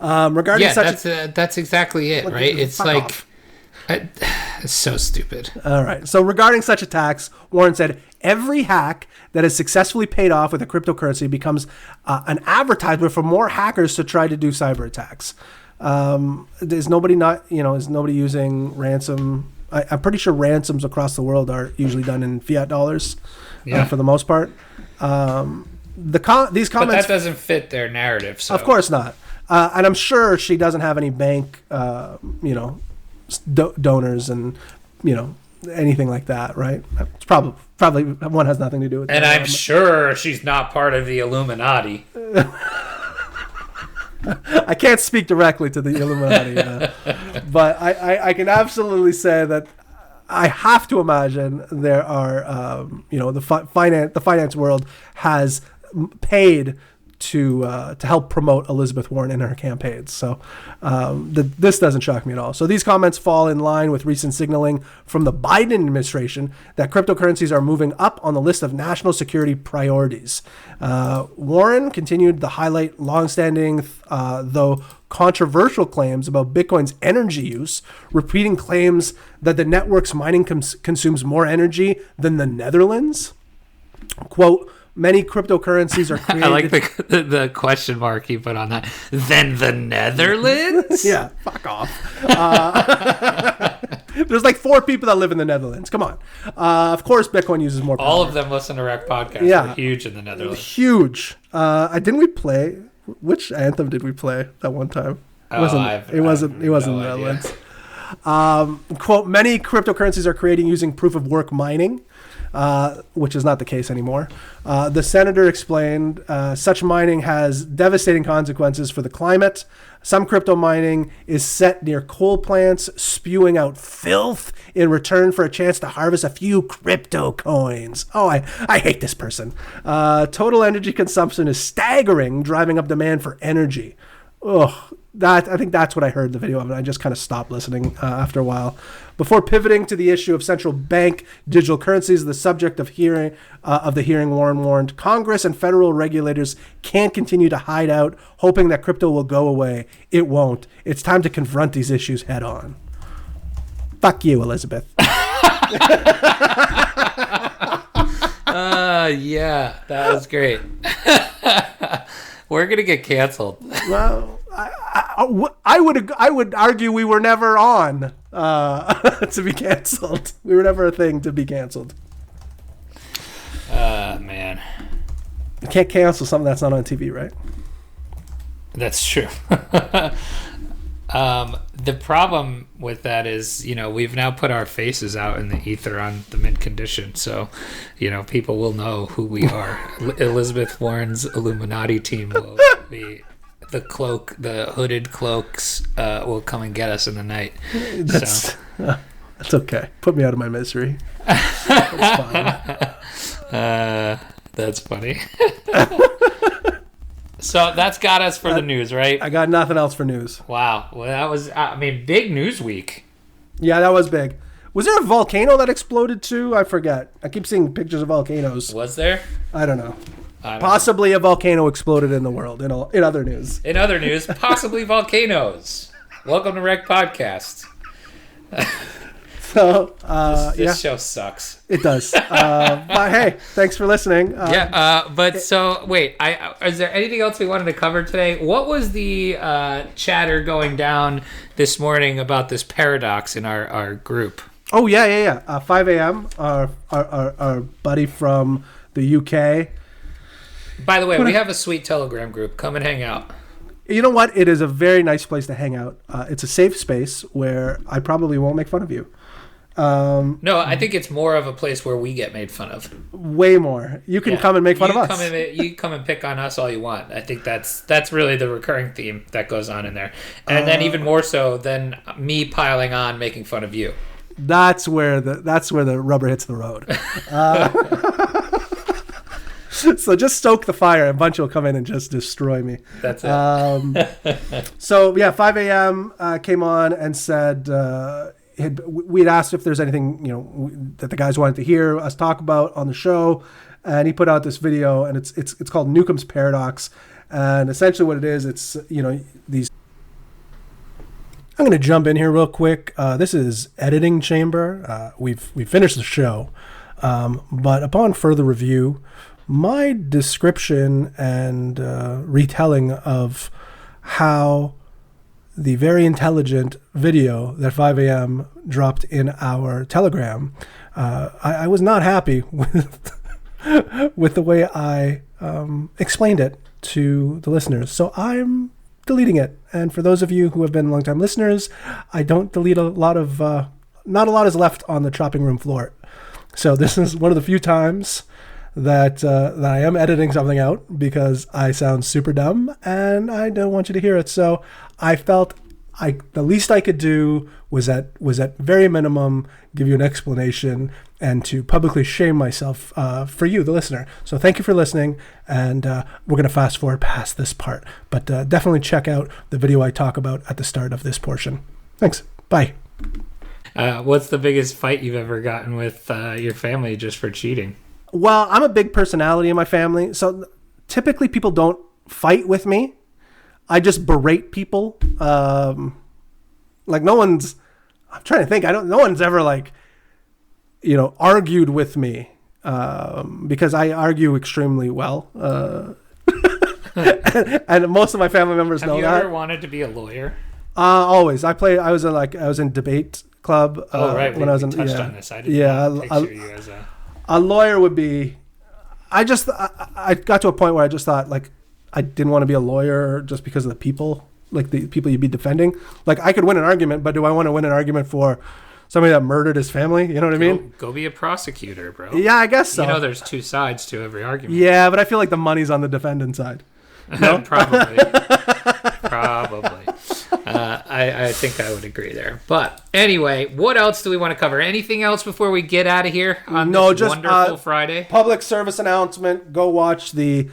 [SPEAKER 2] Regarding
[SPEAKER 1] that's exactly it, right? It's like it's so stupid.
[SPEAKER 2] All right. So regarding such attacks, Warren said every hack that is successfully paid off with a cryptocurrency becomes an advertisement for more hackers to try to do cyber attacks. Is nobody using ransom? I'm pretty sure ransoms across the world are usually done in fiat dollars, for the most part. These comments,
[SPEAKER 1] but that doesn't fit their narrative. So.
[SPEAKER 2] Of course not. And I'm sure she doesn't have any bank, donors and, anything like that, right? It's probably one has nothing to do with it.
[SPEAKER 1] And I'm sure she's not part of the Illuminati.
[SPEAKER 2] I can't speak directly to the Illuminati, but I can absolutely say that I have to imagine there are, the finance world has paid to help promote Elizabeth Warren in her campaigns. So this doesn't shock me at all. So these comments fall in line with recent signaling from the Biden administration that cryptocurrencies are moving up on the list of national security priorities. Warren continued to highlight longstanding, though controversial claims about Bitcoin's energy use, repeating claims that the network's mining consumes more energy than the Netherlands. Quote, many cryptocurrencies are created...
[SPEAKER 1] I like the question mark you put on that. Then the Netherlands?
[SPEAKER 2] Yeah, fuck off. There's like 4 people that live in the Netherlands. Come on. Of course, Bitcoin uses more power.
[SPEAKER 1] All of them listen to REKT podcast.
[SPEAKER 2] Yeah.
[SPEAKER 1] They're huge in the Netherlands.
[SPEAKER 2] Huge. Didn't we play... Which anthem did we play that one time? It wasn't the Netherlands. Quote, many cryptocurrencies are created using proof of work mining, which is not the case anymore. The senator explained such mining has devastating consequences for the climate. Some crypto mining is set near coal plants, spewing out filth in return for a chance to harvest a few crypto coins. Oh, I hate this person. Total energy consumption is staggering, driving up demand for energy. Ugh. I think that's what I heard the video of, and I just kind of stopped listening after a while. Before pivoting to the issue of central bank digital currencies, the subject of the hearing, Warren warned Congress and federal regulators can't continue to hide out, hoping that crypto will go away. It won't. It's time to confront these issues head on. Fuck you, Elizabeth.
[SPEAKER 1] Yeah, that was great. We're gonna get canceled.
[SPEAKER 2] Well, I would argue we were never on to be canceled. We were never a thing to be canceled.
[SPEAKER 1] Man,
[SPEAKER 2] you can't cancel something that's not on TV, right?
[SPEAKER 1] That's true. The problem with that is, we've now put our faces out in the ether on the mint condition, so people will know who we are. Elizabeth Warren's Illuminati team will be the hooded cloaks will come and get us in the night.
[SPEAKER 2] That's okay. Put me out of my misery. That's fine.
[SPEAKER 1] That's funny. So that's got us for the news, right?
[SPEAKER 2] I got nothing else for news.
[SPEAKER 1] Wow. Well, that was, big news week.
[SPEAKER 2] Yeah, that was big. Was there a volcano that exploded too? I forget. I keep seeing pictures of volcanoes.
[SPEAKER 1] Was there?
[SPEAKER 2] I don't know. Possibly a volcano exploded in the world. In other news.
[SPEAKER 1] In other news, possibly volcanoes. Welcome to REKT Podcast.
[SPEAKER 2] So,
[SPEAKER 1] this show sucks.
[SPEAKER 2] It does. But hey, thanks for listening.
[SPEAKER 1] Wait, is there anything else we wanted to cover today? What was the chatter going down this morning about this paradox in our group?
[SPEAKER 2] Oh, yeah. 5 a.m., our buddy from the UK.
[SPEAKER 1] By the way, we have a sweet Telegram group. Come and hang out.
[SPEAKER 2] You know what? It is a very nice place to hang out. It's a safe space where I probably won't make fun of you.
[SPEAKER 1] No, I think it's more of a place where we get made fun of.
[SPEAKER 2] Way more. You can come and make fun of us.
[SPEAKER 1] You come and pick on us all you want. I think that's really the recurring theme that goes on in there. And then even more so than me piling on making fun of you.
[SPEAKER 2] That's where the rubber hits the road. So just stoke the fire. A bunch will come in and just destroy me.
[SPEAKER 1] That's it.
[SPEAKER 2] So yeah, 5 a.m. Came on and said we'd asked if there's anything that the guys wanted to hear us talk about on the show, and he put out this video, and it's called Newcomb's Paradox, and essentially what it is, it's these. I'm going to jump in here real quick. This is editing chamber. We've finished the show, but upon further review, my description and retelling of how the very intelligent video that 5 a.m. dropped in our Telegram, I was not happy with the way I explained it to the listeners. So I'm deleting it. And for those of you who have been longtime listeners, I don't delete a lot of, not a lot is left on the chopping room floor. So this is one of the few times that I am editing something out because I sound super dumb and I don't want you to hear it. So I felt the least I could do was at very minimum give you an explanation and to publicly shame myself for you, the listener. So thank you for listening, and we're going to fast forward past this part. But definitely check out the video I talk about at the start of this portion. Thanks. Bye.
[SPEAKER 1] What's the biggest fight you've ever gotten with your family just for cheating?
[SPEAKER 2] Well, I'm a big personality in my family, so typically people don't fight with me. I just berate people. Like no one's, I'm trying to think, no one's ever argued with me because I argue extremely well. And most of my family members know that.
[SPEAKER 1] Have you ever wanted to be a lawyer?
[SPEAKER 2] Always. I was in debate club.
[SPEAKER 1] Right.
[SPEAKER 2] When I was
[SPEAKER 1] touched on this. I didn't picture you as
[SPEAKER 2] a lawyer would be. I got to a point where I just thought I didn't want to be a lawyer just because of the people you'd be defending. I could win an argument, but do I want to win an argument for somebody that murdered his family? You know what I mean?
[SPEAKER 1] Go be a prosecutor, bro.
[SPEAKER 2] Yeah, I guess so.
[SPEAKER 1] There's two sides to every argument.
[SPEAKER 2] Yeah, but I feel like the money's on the defendant side. No?
[SPEAKER 1] Probably. I think I would agree there. But anyway, what else do we want to cover? Anything else before we get out of here on this wonderful Friday?
[SPEAKER 2] Public service announcement. Go watch the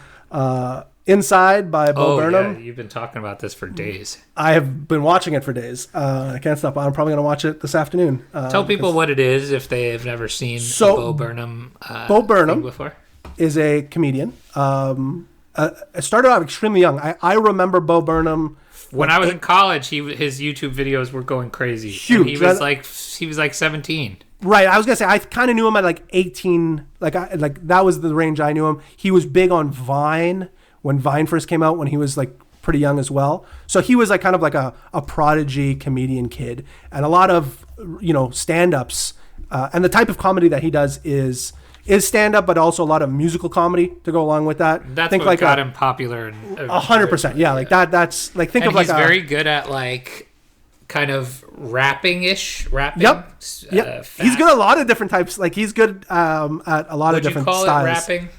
[SPEAKER 2] Inside by Bo Burnham.
[SPEAKER 1] Yeah, you've been talking about this for days.
[SPEAKER 2] I have been watching it for days. I can't stop. I'm probably going to watch it this afternoon.
[SPEAKER 1] Tell people what it is if they have never seen Bo Burnham.
[SPEAKER 2] Bo Burnham
[SPEAKER 1] before
[SPEAKER 2] is a comedian. It started out extremely young. I remember Bo Burnham
[SPEAKER 1] when I was in college. His YouTube videos were going crazy.
[SPEAKER 2] Huge.
[SPEAKER 1] And he was like 17.
[SPEAKER 2] Right. I was gonna say I kind of knew him at 18. That was the range I knew him. He was big on Vine when Vine first came out, when he was pretty young as well. So he was kind of a prodigy comedian kid, and a lot of stand-ups and the type of comedy that he does is stand-up, but also a lot of musical comedy to go along with that.
[SPEAKER 1] That's what got him popular.
[SPEAKER 2] 100%. Yeah, that's think
[SPEAKER 1] and
[SPEAKER 2] of
[SPEAKER 1] he's very good at kind of rapping-ish.
[SPEAKER 2] Yep. He's good at a lot of different types. He's good at a lot of different styles.
[SPEAKER 1] Would you call it rapping?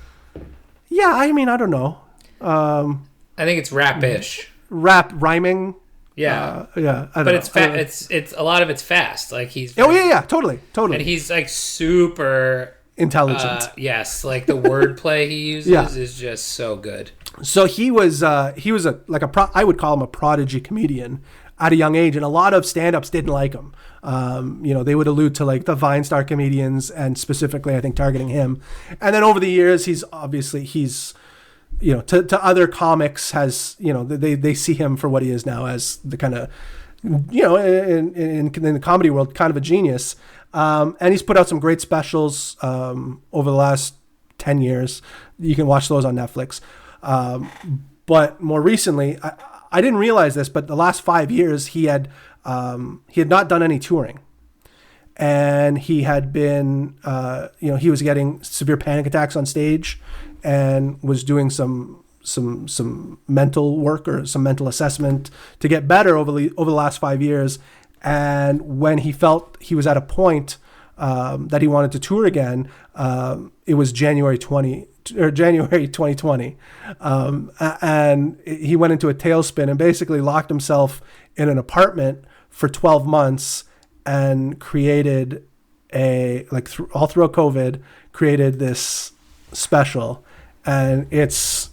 [SPEAKER 2] Yeah, I mean, I don't know.
[SPEAKER 1] I think it's rap-ish.
[SPEAKER 2] Rap, rhyming.
[SPEAKER 1] Yeah.
[SPEAKER 2] Yeah.
[SPEAKER 1] But it's a lot of it's fast. Like he's
[SPEAKER 2] totally.
[SPEAKER 1] And he's like super
[SPEAKER 2] intelligent.
[SPEAKER 1] Yes, like the wordplay he uses is just so good.
[SPEAKER 2] So he was I would call him a prodigy comedian at a young age, and a lot of stand-ups didn't like him. They would allude to like the Vine star comedians, and specifically I think targeting him. And then over the years he's to other comics has, they see him for what he is now, as the kind of, in the comedy world, kind of a genius. And he's put out some great specials over the last 10 years. You can watch those on Netflix. But more recently, I didn't realize this, but the last 5 years he had not done any touring. And he had been, he was getting severe panic attacks on stage, and was doing some mental work or some mental assessment to get better over the last 5 years. And when he felt he was at a point that he wanted to tour again, it was January 2020, and he went into a tailspin and basically locked himself in an apartment for 12 months and created all throughout COVID, created this special. And it's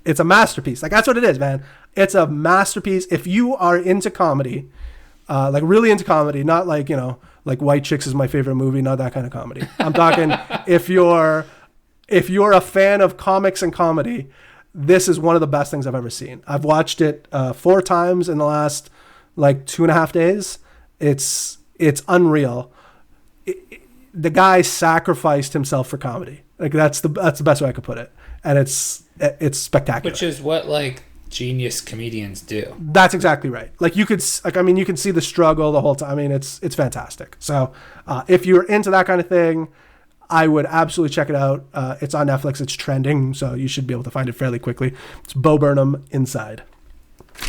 [SPEAKER 2] a masterpiece. Like, that's what it is, man. It's a masterpiece. If you are into comedy, like really into comedy, not like, like White Chicks is my favorite movie, not that kind of comedy. I'm talking if you're a fan of comics and comedy, this is one of the best things I've ever seen. I've watched it 4 times in the last like 2.5 days. It's unreal. The guy sacrificed himself for comedy. Like that's the best way I could put it, and it's spectacular.
[SPEAKER 1] Which is what like genius comedians do.
[SPEAKER 2] That's exactly right. Like you can see the struggle the whole time. I mean, it's fantastic. So if you're into that kind of thing, I would absolutely check it out. It's on Netflix. It's trending, so you should be able to find it fairly quickly. It's Bo Burnham, Inside.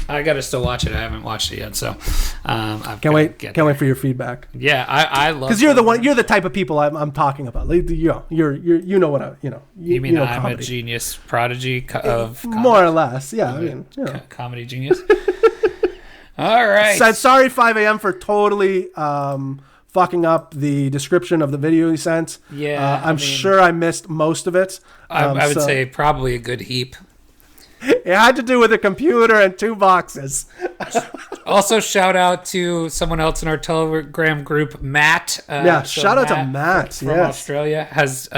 [SPEAKER 1] I gotta still watch it. I haven't watched it yet, so
[SPEAKER 2] can't wait for your feedback.
[SPEAKER 1] Yeah, I love,
[SPEAKER 2] because you're the type of people I'm talking about. Like, you're you know what I you mean?
[SPEAKER 1] I'm
[SPEAKER 2] comedy.
[SPEAKER 1] a genius prodigy of comedy.
[SPEAKER 2] More or less, yeah. I mean,
[SPEAKER 1] comedy genius. All right.
[SPEAKER 2] So, sorry, 5 a.m. for totally fucking up the description of the video you sent.
[SPEAKER 1] Yeah,
[SPEAKER 2] I'm sure I missed most of it.
[SPEAKER 1] I would say probably a good heap.
[SPEAKER 2] It had to do with a computer and 2 boxes.
[SPEAKER 1] Also, shout out to someone else in our Telegram group, Matt.
[SPEAKER 2] Shout out to Matt
[SPEAKER 1] from Australia. Has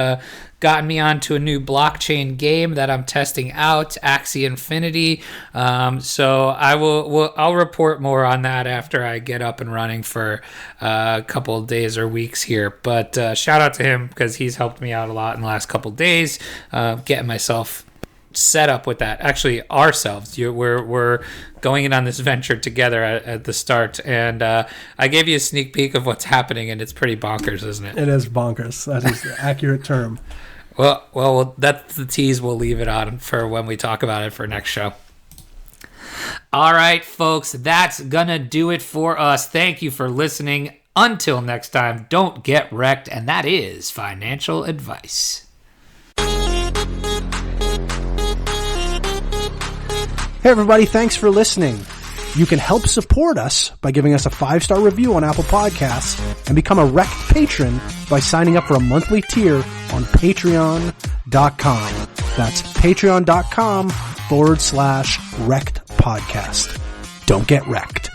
[SPEAKER 1] gotten me onto a new blockchain game that I'm testing out, Axie Infinity. So I'll report more on that after I get up and running for a couple of days or weeks here. But shout out to him because he's helped me out a lot in the last couple of days, getting myself set up with that. Actually, ourselves. We're going in on this venture together at the start, and I gave you a sneak peek of what's happening, and it's pretty bonkers, isn't it?
[SPEAKER 2] It is bonkers. That is the accurate term.
[SPEAKER 1] Well, that's the tease. We'll leave it on for when we talk about it for next show. All right, folks, that's gonna do it for us. Thank you for listening. Until next time, don't get wrecked, and that is financial advice.
[SPEAKER 3] Hey everybody, thanks for listening. You can help support us by giving us a 5-star review on Apple Podcasts and become a REKT patron by signing up for a monthly tier on patreon.com. That's patreon.com/REKT podcast. Don't get wrecked.